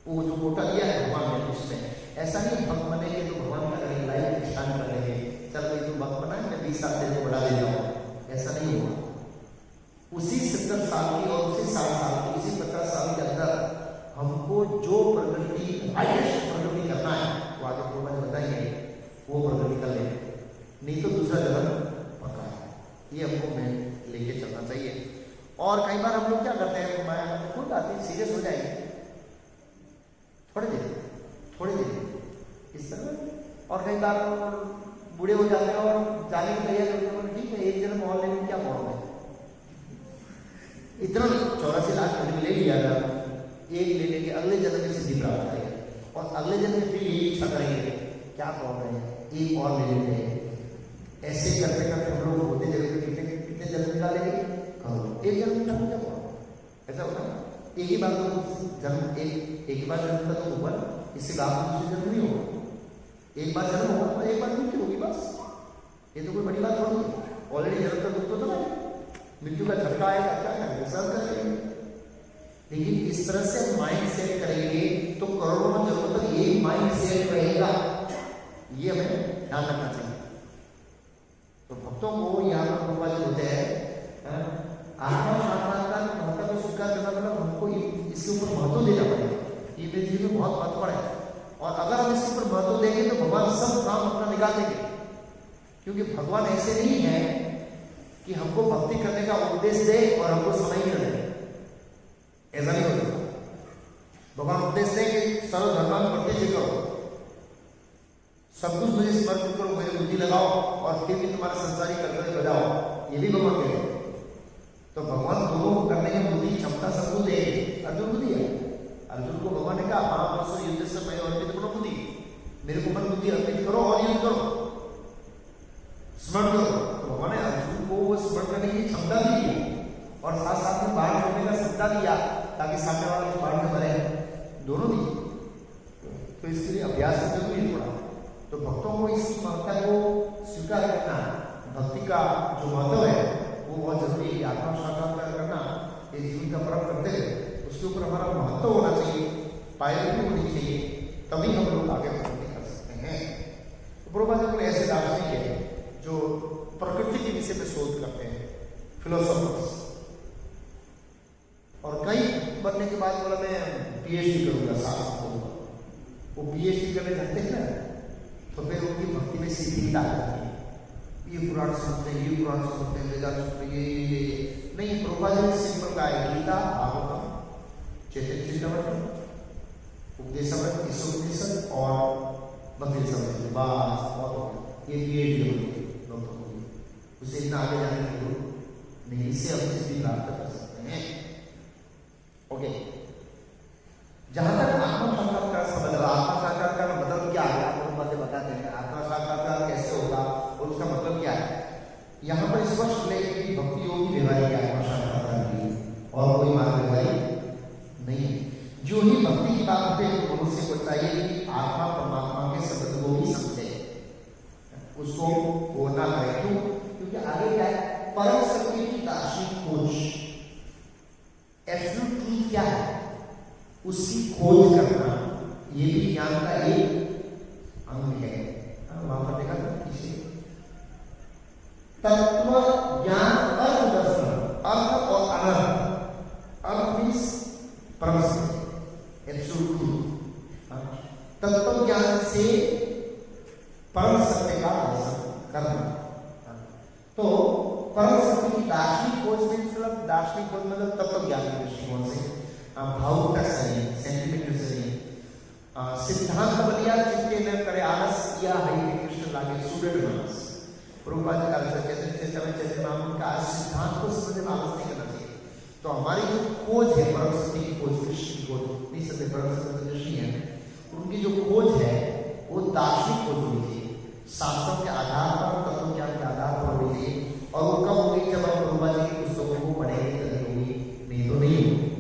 वो जो कोटा दिया है भगवान ने उसमें ऐसा नहीं भक्त बनेंगे तो भगवान का करेंगे लाइफ स्टार्ट कर लेंगे, चल भाई तू भक्त बना मैं 20 साल तेरे को बढ़ा देता हूँ, ऐसा नहीं होगा। उसी 70 साल की और उसी 60 साल की उसी 50 साल के अंदर हमको जो प्रगति हाईएस्ट प्रगति करना है वो आगे पूर्वज बताएंगे वो प्रगति कर ले, नहीं तो दूसरा जन्म पक्का है। ये हमको मैं लेके चलना चाहिए। और कई बार हम लोग क्या करते हैं, मैं खुद आती सीरियस हो जाएगी थोड़ी देर इस तरह, और कई बार बूढ़े हो जाते हैं और जाने की तैयारी करते हैं, ठीक है 1 जन्म और लेने क्या प्रॉब्लम है, इतना 84 लाख ले लिया था, एक ले लेंगे अगले जन्म में सिद्धि प्राप्त करेंगे और अगले जन्म में फिर यही इच्छा करेंगे क्या प्रॉब्लम है, एक और ले लेते हैं। ऐसे करते करते हम लोग होते जगह कितने जन्म निकालेंगे, एक जन्म निकालने क्या प्रॉब्लम, ऐसा होता है। एक ही बार तो जन्म एक ही बार जन्म का तो ऊपर, इससे लाभ दूसरे जन्म नहीं होगा, एक बार जन्म होगा तो एक बार मृत्यु होगी बस, ये तो कोई बड़ी बात थोड़ी है। ऑलरेडी जन्म का दुख तो था, मृत्यु का झटका आएगा क्या करेंगे, सब करेंगे। लेकिन इस तरह से माइंड सेट करेंगे तो करोड़ों जन्मों तक यही माइंड सेट रहेगा, ये हमें ध्यान रखना चाहिए। तो भक्तों को यहाँ पर कृपा होते हैं इतने जीव में बहुत महत्व है, और अगर हम इसके ऊपर महत्व देंगे तो भगवान सब काम अपना निकाल देंगे, क्योंकि भगवान ऐसे नहीं है कि हमको भक्ति करने का उपदेश दे और हमको समय ही न दे, ऐसा नहीं होता। भगवान उपदेश दे कि सर्व धर्मान प्रत्यक्ष करो, सब कुछ मुझे समर्पित करो, मेरी बुद्धि लगाओ और फिर भी तुम्हारा संसारी कर्तव्य बजाओ, ये भी भगवान कहे। तो भगवान दोनों को करने की बुद्धि क्षमता सबको दे। अर्जुन को दिया, अर्जुन को भगवान ने कहा महापुरुष युद्ध से पहले अर्पित करो बुद्धि, मेरे को मन बुद्धि अर्पित करो और युद्ध करो, स्मरण करो। तो भगवान ने अर्जुन को वो स्मरण करने की क्षमता दी और साथ साथ में बाढ़ छोड़ने का सत्ता दिया ताकि सामने वाला उस बाढ़ में मरे, दोनों दिए। तो इसके लिए अभ्यास जरूरी है थोड़ा। तो भक्तों को इस महत्ता को स्वीकार करना, भक्ति का जो महत्व है वो बहुत जरूरी है। आत्मा साक्षात्कार करना ये जीवन का परम कर्तव्य है, उसके ऊपर हमारा महत्व होना चाहिए, पायलटी होनी चाहिए, तभी हम लोग आगे प्रगति कर सकते हैं। तो प्रभुपाद जी ऐसे दार्शनिक है जो प्रकृति के विषय में शोध करते हैं, फिलोसोफर्स, और कई बनने के बाद बोला मैं पीएचडी करूंगा, साथ करूंगा। वो पीएचडी करने जाते हैं ना, तो फिर उनकी भक्ति में शिथिलता आ जाती है। ये पुराण सुनते हैं, ये पुराण सुनते हैं, वेदांत सुनते हैं, ये नहीं। प्रभुपाद जी सिंपल का है, गीता, भागवतम, चैतन्य चरितामृत, उपदेशामृत, ईशोपनिषद और भक्ति समझ, बस बहुत ये पीएचडी होगी डॉक्टर होगी, उसे इतना आगे जाने की जरूरत नहीं, इससे हम सिद्धि प्राप्त कर सकते हैं। ओके, जहां तक आत्मा साक्षात्कार समझ रहा, आत्मा साक्षात्कार का मतलब क्या है आपको बातें बताते हैं। आत्मा साक्षात्कार कैसे होगा और उसका मतलब क्या है, यहाँ पर स्पष्ट लेकिन कि भक्ति योगी व्यवहारिक आत्मा साक्षात्कार की और कोई मार्ग व्यवहारिक नहीं है। जो ही भक्ति की बात होती है तो मनुष्य को चाहिए कि आत्मा परमात्मा के शब्द को भी समझे, उसको वो ना करे। क्यों? क्योंकि आगे क्या है, परम सत्य की दार्शनिक खोज, एब्सोल्यूट ट्रूथ क्या है उसकी खोज करना, ये भी ज्ञान का एक अंग है। वहां पर देखा था किसी तत्व ज्ञान, अर्थ दर्शन, अर्थ और अनर्थ। अर्थ मीन्स परम सत्य, एब्सोल्यूट ट्रूथ। तत्व ज्ञान से परम सत्य का दर्शन करना। तो परम सत्य की दार्शनिक खोज में, मतलब दार्शनिक खोज मतलब तत्व ज्ञान के दृष्टिकोण से, भावुकता से, सेंटिमेंट से, सिद्धांत बलिया चित्ते न करे आलस, या हरि कृष्ण लागे सुदृढ़ मानस। प्रभुपाद जी काल से चैतन्य महाप्रभु का सिद्धांत को समझने में आलस नहीं करना चाहिए। तो हमारी जो खोज है परम सत्य की खोज, कृष्ण की खोज, नहीं सत्य परम सत्य दृष्टि है, उनकी जो खोज है वो दार्शनिक खोज होनी चाहिए, शास्त्रों के आधार पर, तत्व ज्ञान के आधार पर होनी चाहिए। और वो कब होगी, जब हम प्रभुपाद जी की पुस्तकों को पढ़ेंगे तभी होगी, नहीं तो नहीं होगी।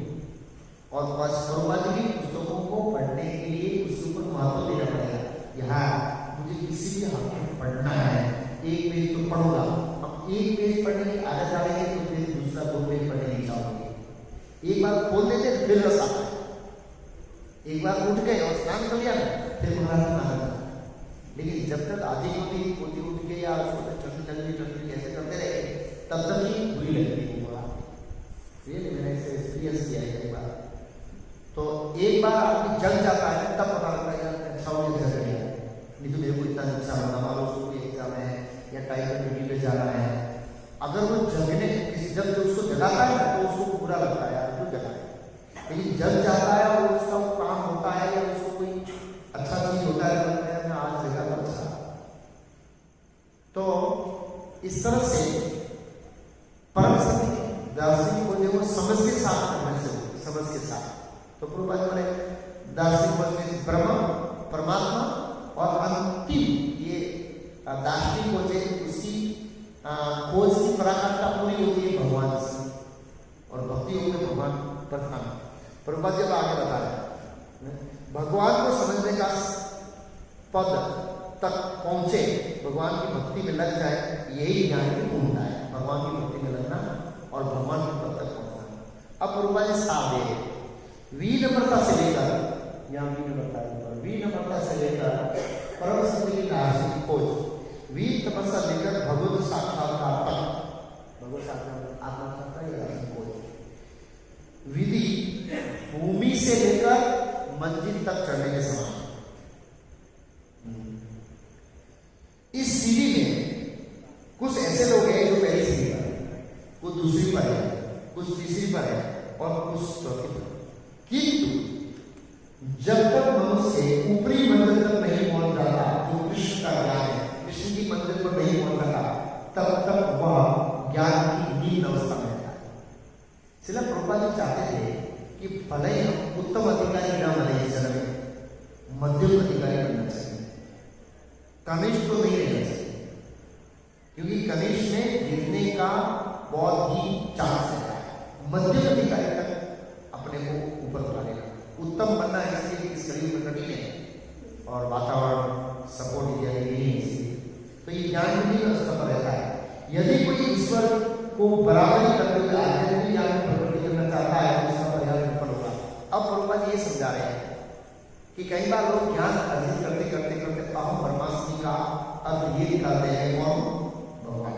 और बस प्रभुपाद जी की पुस्तकों को पढ़ने के लिए उसके ऊपर महत्व देना पड़ेगा। यहाँ मुझे किसी भी हक में पढ़ना है, एक पेज तो पढ़ूंगा। अब एक पेज पढ़ने की आदत डालेंगे तो फिर दूसरा 2 पेज पढ़ने नहीं चाहोगे। एक बार खोल देते फिर रस आता है, एक बार उठ गए और स्नान कर लिया फिर आनंद। लेकिन जब तक आधी होती उठ के या ठंडी कैसे करते रहे, तब तक ही बुरी लगती है। मैंने इसे एक्सपीरियंस किया है एक बार। तो एक बार आदमी जग जाता है तब पता लगता है यार अच्छा हो गया, जग गया, नहीं तो मेरे को इतना नुकसान होता, मान लो उसको कोई एग्जाम है या टाइम पर ड्यूटी पे जाना है, अगर वो जगने जब जो उसको जगाता है तो उसको बुरा लगता है यार क्यों जगाया। लेकिन जग जाता है और उसका वो काम होता है या उसको कोई अच्छा चीज होता है, लगता है मैं आज जगह पर अच्छा। तो इस तरह से परम सत्य दार्शनिक खोज वो समझ के साथ करने से, समझ के साथ। तो प्रभुपाद बोले दार्शनिक खोज में ब्रह्म, परमात्मा और अंतिम ये दार्शनिक खोज है, उसकी खोज की पराकाष्ठा पूरी होती है भगवान से, और भक्ति योग में भगवान प्रधान। प्रभुपाद जब आगे बता रहे भगवान को समझने का पद तक पहुंचे, भगवान की भक्ति में लग जाए, यही ज्ञान की पूर्णता है, भगवान की भक्ति में लगना और भगवान के पद तक पहुंचना। अब प्रभुपाद जी साफ है, विनम्रता से लेकर, यहाँ विनम्रता से लेकर परम सत्य की दार्शनिक खोज, वीर तपस्या लेकर भगवत साक्षात्कार तक, भगवत साक्षात्कार आत्मा साक्षात्कार खोज, विधि भूमि से लेकर मंजिल तक चढ़ने के समान है। इस सीढ़ी में कुछ ऐसे लोग हैं जो पहली सीढ़ी पर है, कुछ दूसरी पर है, कुछ तीसरी पर है और कुछ चौथी पर। किंतु जब तक मनुष्य ऊपरी मंजिल तक नहीं पहुंच जाता, जो कृष्ण का ज्ञान है, कृष्ण की मंजिल पर नहीं पहुंच जाता, तब तक वह ज्ञान की नींद अवस्था में रहता है। श्रील प्रभुपाद जी चाहते थे कि भले ही हम उत्तम अधिकारी न बने इस जन्म में, मध्यम अधिकारी बनना चाहिए, कनिष्ठ तो नहीं रहना चाहिए, क्योंकि कनिष्ठ में गिरने का बहुत ही चांस रहता है। मध्यम अधिकारी तक अपने को ऊपर उठा लेना, उत्तम बनना है इसलिए इस करीब में कठिन है और वातावरण सपोर्ट दिया नहीं है, इसलिए तो ये ज्ञान की अवस्था पर रहता है। यदि कोई ईश्वर को बराबरी करते हुए आध्यात्मिक ज्ञान में प्रकट करना चाहता है तो उसका प्रयास विफल होगा। अब प्रभुपाद जी ये समझा रहे हैं कि कई बार लोग ज्ञान अर्जित करते करते करते अहम ब्रह्मास्मि का अर्थ ये निकालते हैं कौन? भगवान।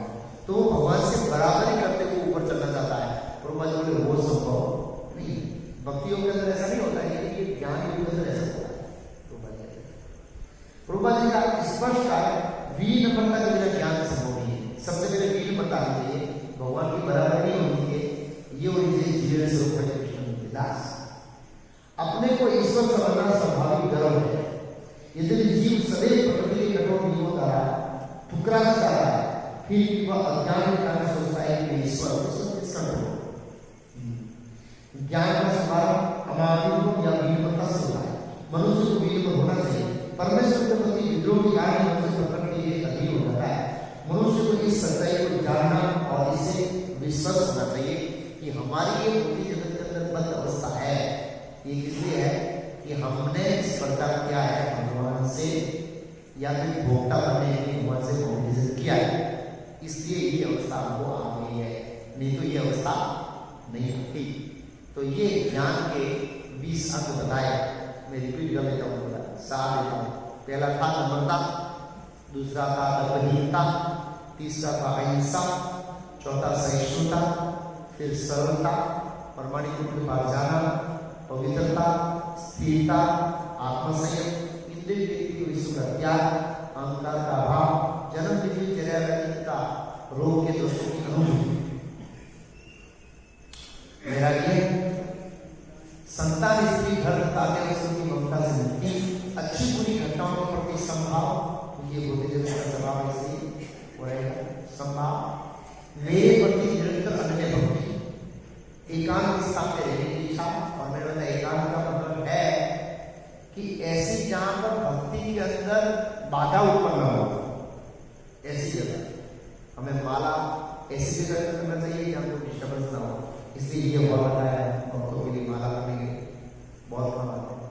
तो वो भगवान से बराबरी करते हुए ऊपर चलना चाहता है। प्रभुपाद जी बोले वो संभव नहीं, भक्तियों के अंदर ऐसा नहीं होता है, ये ज्ञान के अंदर ऐसा होता है। प्रभुपाद जी का स्पष्ट है, वी नंबर तक मेरा ज्ञान संभव नहीं है। सबसे पहले वी बता दीजिए, भगवान की बराबरी नहीं होनी चाहिए, ये होनी चाहिए जीवन स्वरूप है कृष्ण दास। अपने को ईश्वर समझना स्वाभाविक गर्व है। यदि जीव सदैव प्रकृति के कठोर नियमों द्वारा ठुकराना चाहता है, फिर वह अज्ञान के कारण सोचता है कि ईश्वर इसका ज्ञान का शुभारंभ अमानियों या वीरवत्ता से होता है। मनुष्य को वीर होना चाहिए। परमेश्वर के प्रति विद्रोह के कारण मनुष्य प्रकृति के अधीन हो जाता है। मनुष्य को इस सच्चाई को जानना और इसे विश्वास होना चाहिए कि हमारी ये बुद्धि जगत के अंदर बद्ध अवस्था है। ये इसलिए है कि हमने इस प्रकार किया है भगवान से, या फिर भोक्ता बनने के भगवान से कॉम्पिटिशन किया है, इसलिए ये अवस्था हमको आ गई है, नहीं तो ये अवस्था नहीं आती। तो ये ज्ञान के 20 अंग बताए, मैं रिपीट कर लेता हूँ, सात देता हूँ। पहला था नम्रता, दूसरा था दर्पहीनता, तीसरा था अहिंसा, चौथा सहिष्णुता, फिर सरलता, प्रमाणिक रूप के पास जाना, पवित्रता, स्थिरता, आत्मसंयम, इंद्रिय व्यक्ति विश्व का त्याग, अहंकार का अभाव, जन्म मृत्यु चर्या रोग के दोषों की अनुभूति, वैराग्य, संतान स्त्री घर ताते की ममता से मुक्ति, अच्छी बुरी घटनाओं के प्रति संभाव, ये बुद्धि जगत का स्वभाव ऐसे हो रहेगा, संभाव, मेरे प्रति निरंतर अनन्य भक्ति, एकांत स्थान पे रहने की इच्छा। और मेरे मतलब एकांत का मतलब है कि ऐसी जहां पर भक्ति के अंदर बाधा उत्पन्न हो, ऐसी जगह हमें माला ऐसी जगह करना चाहिए जहां कोई डिस्टर्बेंस ना हो। इसलिए ये बहुत बताया है भक्तों के लिए माला करने के बहुत काम आता है।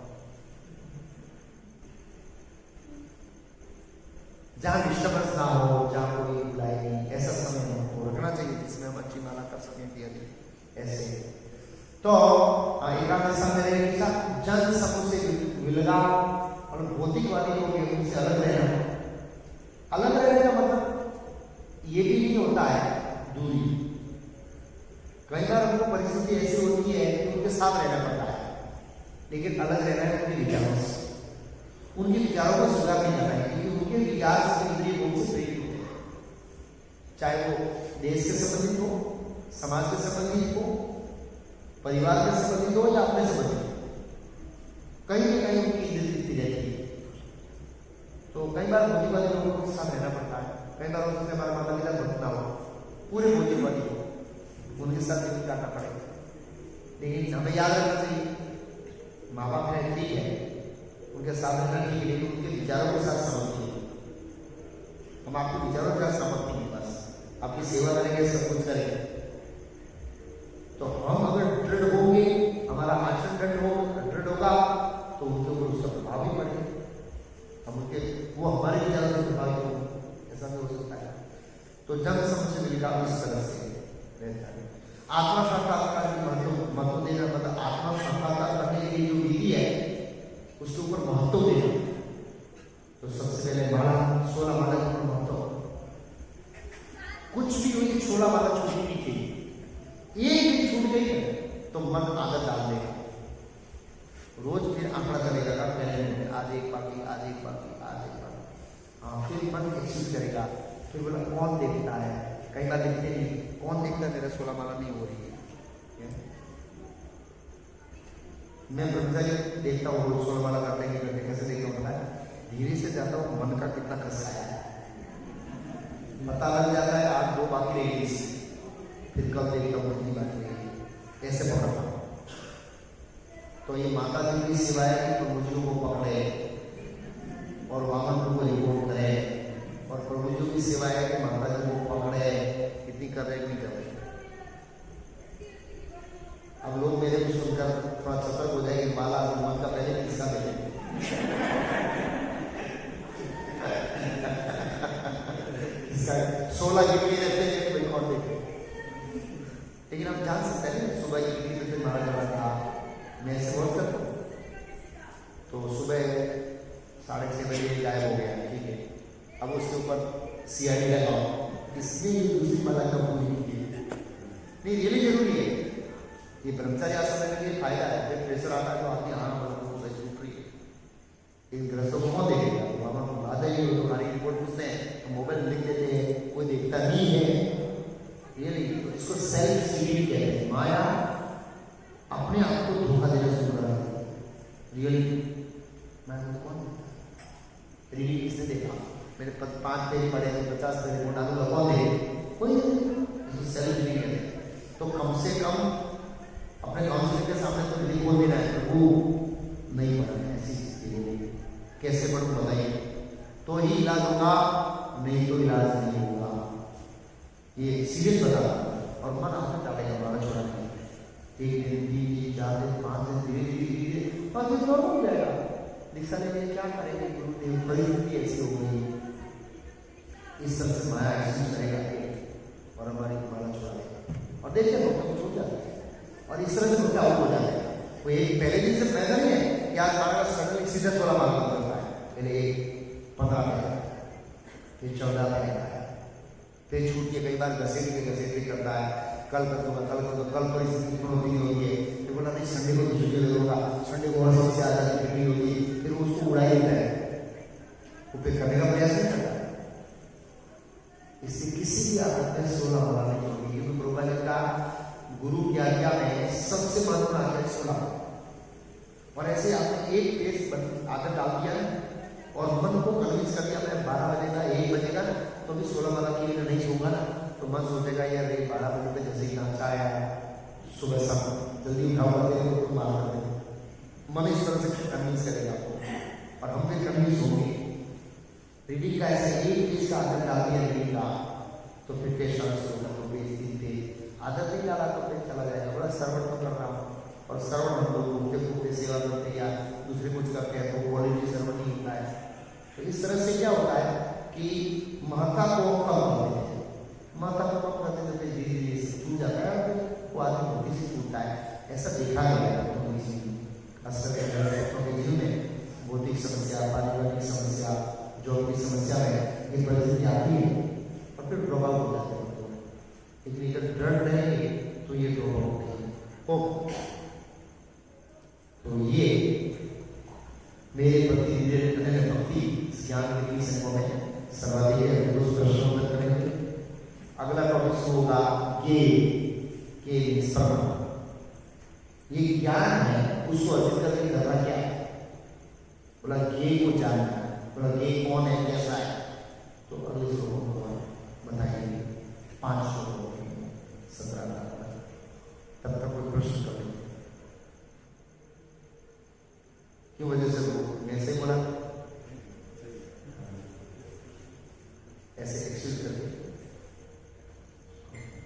जहां डिस्टर्बेंस ना हो, जहां कोई बुलाए नहीं, ऐसा समय हमको रखना चाहिए जिसमें हम अच्छी माला कर सकें इत्यादि ऐसे। तो एकांत स्थान में रहने के साथ जन समूह से विलगा और भौतिकवादी लोग हैं उनसे अलग रहना। अलग रहने का मतलब ये भी नहीं होता है दूरी। कई बार हमको परिस्थिति ऐसी होती है कि उनके साथ रहना पड़ता है, लेकिन अलग रहना है उनके विचारों से। उनके विचारों को स्वीकार नहीं करना है, क्योंकि उनके विचार से इंद्रिय भोग से प्रेरित होते हैं, चाहे वो देश के संबंधित हो, समाज के संबंधित हो, परिवार के संबंधित हो या अपने संबंधित हो, कहीं ना कहीं उनकी दिलचस्पी रहती है। तो कई बार भौतिकवादी लोगों के साथ रहना पड़ता है। कई बार हो सकता है हमारे माता पिता भक्त ना हो, पूरे भौतिकवादी हो, उनके साथ भी काटना पड़ेगा। लेकिन हमें याद रखना चाहिए माँ बाप है ठीक है, उनके साथ रहना ठीक है, लेकिन उनके विचारों के साथ सहमत नहीं। हम आपके विचारों के साथ सहमत नहीं, बस आपकी सेवा करेंगे, सब कुछ करेंगे। तो हम अगर दृढ़ होंगे, हमारा आचरण दृढ़ होगा, तो उनके ऊपर उसका प्रभाव भी पड़ेगा। हम उनके वो हमारे विचारों से प्रभावित होंगे, ऐसा भी हो सकता है। तो जन समझ मिलगा इस तरह से रहता है। आत्मा साक्षात्कार की महत्व देना, मतलब आत्मा साक्षात्कार करने की जो विधि है उसके ऊपर महत्व देना। तो सबसे पहले माला, 16 माला के ऊपर महत्व। कुछ भी हो, 16 माला छूटनी नहीं चाहिए। एक भी छूट गई तो मन आदत डाल देगा, रोज फिर आंकड़ा करेगा मन एक्सक्यूज करेगा। फिर बोला कौन देखता है, कई बार देखते नहीं, कौन देखता है मेरा 16 माला नहीं हो रही है। मैं ब्रह्मचारी देखता हूँ रोज 16 माला करते नहीं करते, कैसे देखता हूँ पता है, धीरे से जाता हूँ, मन का कितना कसा है पता लग जाता है। आज 2 बाकी रह गई, फिर कल देखता हूँ कितनी बाकी रह गई, ऐसे पकड़ता हूँ। तो ये माता जी की सेवा है कि प्रभु जी को पकड़े और वामन को रिपोर्ट करे, और प्रभु जी की सेवा है कि माता जी को पकड़े, कितनी कर रहे नहीं कर रहे। अब लोग मेरे को सुनकर थोड़ा सतर्क हो जाएंगे, माला मन का पहले किसका पहले इसका 16 गिनती रहते हैं कोई और देखे, लेकिन हम जान सकते हैं सुबह गिनती से मारा जा रहा था। मैं ऐसे वर्क करता हूँ तो सुबह 6:30 बजे गायब हो गया, ठीक है। अब उसके ऊपर CID लगाओ, इसलिए दूसरी माला का पूरी की नहीं, रियली जरूरी है। ये ब्रह्मचारी आश्रम के लिए फायदा है। जब प्रेशर आता है तो आदमी हाँ मतलब सही छूट रही है। इन ग्रस्तों को कौन देखेगा, बाबा को बात है, तुम्हारी रिपोर्ट पूछते हैं तो मोबाइल लिख देते हैं, कोई देखता नहीं है। रियली तो इसको सेल्फ सीडिंग कहते हैं। माया अपने आप को धोखा देना शुरू कर रहा है। रियली मैं कौन रियली किसने देखा, मेरे 5 पेज पढ़े 50 पेज रिपोर्ट डालूंगा, कौन देखे, कोई नहीं। सेल्फ सीडिंग कहते हैं। तो कम से कम अपने काउंसलिंग के सामने तो रिलीज बोल देना है, वो नहीं पढ़ना है। ऐसी चीजें कैसे पढ़ूं बताइए, तो ही इलाज होगा, नहीं तो इलाज नहीं होगा। ये सीरियस बता। और मन आपने डालेगा माला छोड़ाने, 1 दिन 3 दिन 4 दिन 5 दिन धीरे धीरे धीरे 5 दिन और हो जाएगा। दीक्षा लेने क्या करेंगे, गुरुदेव परिस्थिति ऐसी हो गई, इस तरह से माया ऐसी करेगा और हमारी माला छोड़ा देगा। और देखिए लोग तो छूट जाते हैं और इस तरह से मुद्दा आउट हो जाता है। वो एक पहले दिन से पैदा नहीं है कि आज हमारा सडनली सीधा 16 माला करता है, पहले 15 में, फिर 14 में, फिर छूट के कई बार घसीट के करता है, कल कर दूंगा, कल परिस्थिति होती होती है, फिर बोला नहीं संडे को छुट्टी दे दूंगा, संडे को और सबसे ज़्यादा छुट्टी होती है, फिर उसको उड़ा ही देता है, वो फिर करने का प्रयास नहीं करता। इससे किसी भी आदत में 16 माला नहीं होगी, क्योंकि प्रभु का गुरु की आज्ञा में सबसे महत्वपूर्ण आज्ञा है 16। और ऐसे आपने एक पेज आदत डाल दिया और मन को कन्विंस कर दिया मैं 12 बजे का 1 बजे का तो भी 16 माला के लिए नहीं सोऊंगा ना, तो मन सोचेगा यार 12 बजे पे जैसे ही नाचा आया सुबह शाम जल्दी उठाओ तो माला कर देंगे। मन इस तरह से कन्विंस करेगा आपको और हम फिर कन्विंस होंगे। रीडिंग का ऐसा एक पेज का आदत डाल दिया रीडिंग का, तो फिर पेज शुरू कर दो, पेज 3 पेज आदत नहीं डाला तो फिर चला जाएगा। बड़ा श्रवण तो कर रहा हूँ और श्रवण हम लोग घूमते फूमते सेवा करते या दूसरे कुछ करते हैं तो क्वालिटी श्रवण नहीं होता है। तो इस तरह से क्या होता है कि महत्ता को कम कर देते हैं, महत्ता को कम करते हैं तो धीरे धीरे से छूट जाता है और वो आदमी भक्ति से छूटता है। ऐसा देखा गया है खासकर जीवन में भौतिक समस्या, पारिवारिक समस्या, जॉब की समस्या में ये परिस्थिति आती है और फिर ड्रॉप आउट हो जाते हैं। लेकिन अगर दृढ़ रहेंगे तो ये ड्रॉप आउट नहीं होगा। तो ये मेरे प्रति भक्ति ज्ञान के 20 अंकों में सर्वाधिक है, उस प्रश्नों में करेंगे। अगला टॉपिक होगा के स्मरण। ये ज्ञान है, उसको अर्जित करने की करना क्या है, बोला ये को जानना, बोला ये कौन है कैसा है, तो अगले श्लोकों को बताएंगे 5 श्लोकों में 17 तब तक कोई प्रश्न कर लेंगे। क्यों वजह से लोग ऐसे ही बोला ऐसे एक्सक्यूज करके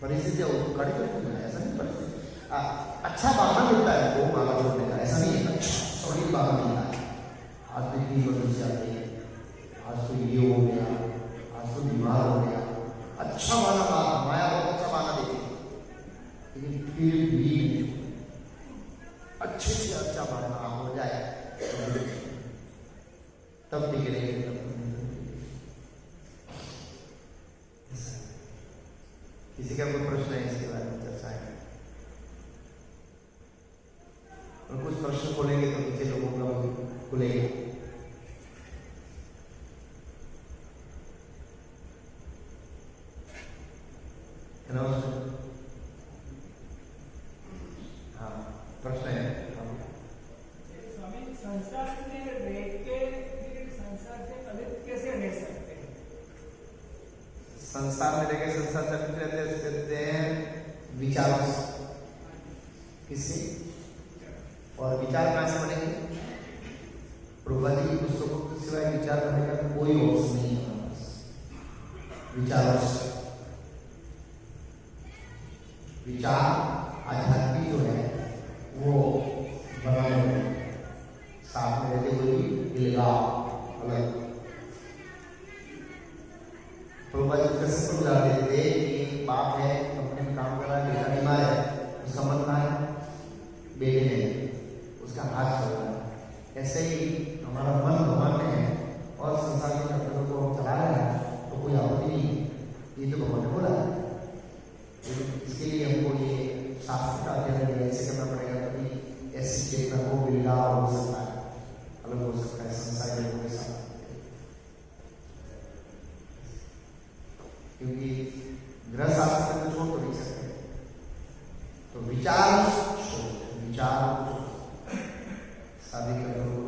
परिस्थिति खड़ी करती है, ऐसा नहीं परिस्थिति अच्छा बहाना मिलता है वो माला छोड़ने का, ऐसा नहीं है सॉलिड बहाना मिलता है। आज तो इतनी इमरजेंसी आती है, आज तो ये हो गया, आज तो बीमार हो गया, अच्छा बहाना माया बहुत अच्छा बहाना देती है, लेकिन फिर भी अच्छे से अच्छा बहाना हो जाए तब बिगड़ेंगे। किसी का कोई प्रश्न है इसके बारे में चर्चा है? और कुछ प्रश्न खोलेंगे तो नीचे लोगों का खुलेगा। प्रभुपाद की पुस्तकों के सिवाय विचार करने का कोई ऑप्शन नहीं है हमारे पास। विचारों से विचार आध्यात्मिक जो है वो बनाने साथ में रहते हुए भी अलग प्रभुपाद जी कैसे समझा देते थे कि बाप है कंपनी में काम कर रहा है, बेटा बीमार है, उसका मन कहाँ है? बेटे में, उसका हाथ चल रहा है। ऐसे ही हमारा मन भगवान में है और संसार के कर्तव्यों को हम चला रहे हैं तो कोई आपत्ति नहीं है, ये तो भगवान ने बोला है। इसके लिए हमको ये शास्त्र का अध्ययन ऐसे करना पड़ेगा, कभी ऐसी चेतना को बिल्डाव हो सकता है, अलग हो सकता है संसार लोगों के साथ, क्योंकि गृह शास्त्र को छोड़ तो नहीं सकते। तो विचार शादी करने को